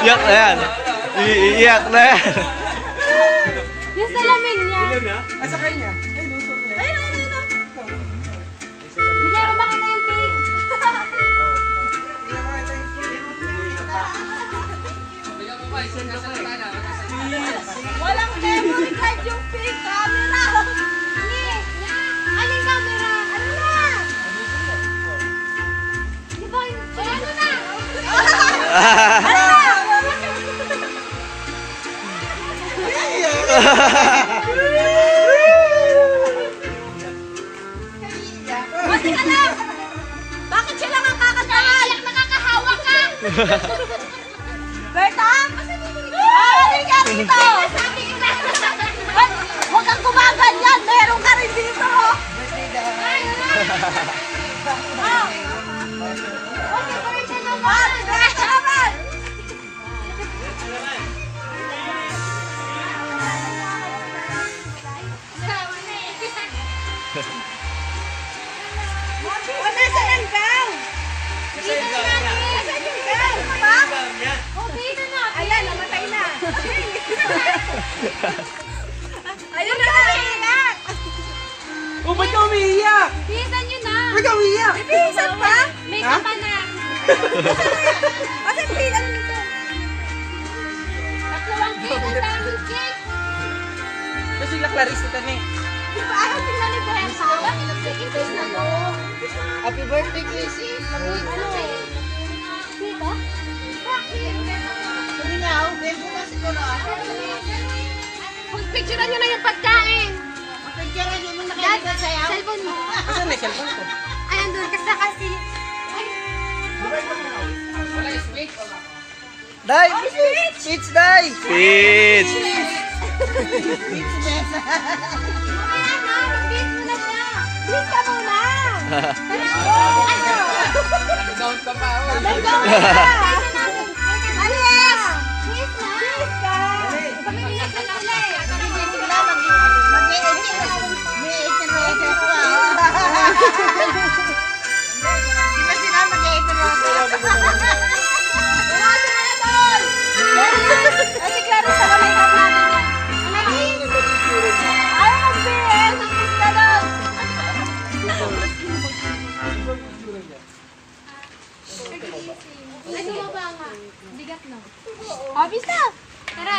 Iyak na yan. Iiyak na yan. Yung salamin niya. Asa kanya? Ay, lusog niya. Ayun. Bigyan mo makita yung cake. Walang memory card yung cake. Camera. Aling camera? Ano na? Di ba yung... Ano na? Ano na? Kasi ka lang! Bakit siya lang ang kakatahan? Nakakahawa ka! Berta? Ay, ka dito! Huwag kang gumaganyan! Meron ka rin dito! Okay, birthday naman! Birthday naman! Wala sa langgaw! Nasaan yung gaw? Pa? Okay na na! Ayan, namatay na! Ayun na na! Oh, ba't ka umiiyak? Bihisan nyo na! Ba't ka umiiyak? Bihisan pa? May Ha? kapa na! Asa yung bilang nito? Tatlawang cake! Ang daming cake! Kasi sila Clarice ito ni. Di ba ayaw sila ni Berta? Second place na to! Happy birthday, Casey. Ano? Dito? Bakit? Sabi nga, bebo na siguro ako. Picturean nyo na yung pagkain! Pagkira niyo mo Dad, nakikita sa'yo. cellphone mo. Asan na yung cellphone ko? Ay, andun ka sa kasi. Ay, Day! It's Day! Peach! mamaya na, mag-beat mo na siya. Beat ka muna. Ano? Nag-down ka pa. Nag-down ka. Alis! Beat na. Beat ka. Pamilinig ka na ulit. Di ba sila Pumasok na doon. Ay, si Clarice, sa kamay ka natin yan. Ay, mag-beat. Beat ka doon. Ay, sumaba nga. Bigat na. Obvious na. Tara.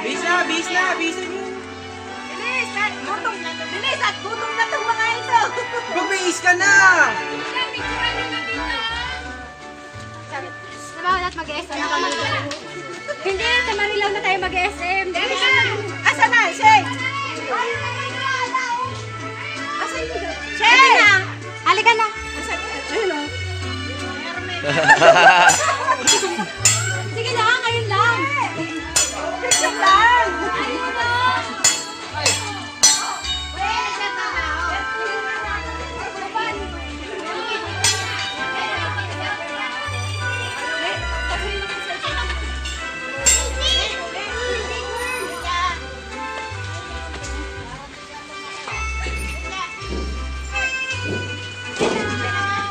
Bisa niyo. Bilis at gutom na itong mga ito. Magbiis ka na! Sabaw na't mag-SM na kami. Hindi, sa Marilaw na tayo mag-SM. Asa na? Shay! Shay! Halika na. Ayun o. Sige lang, ngayon lang. Picture lang! Ayun na.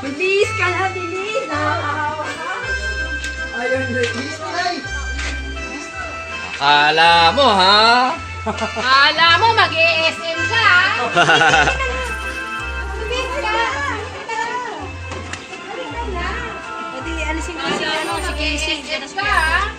Bilis ka na, bilis! Nakakahawa ka! Ayun, bilis na Day! Akala mo, ha? Kala mo mag-ESM ka, ha? Bilis ka. Pwede alisin ko Ano, si Casey. Ka, ha?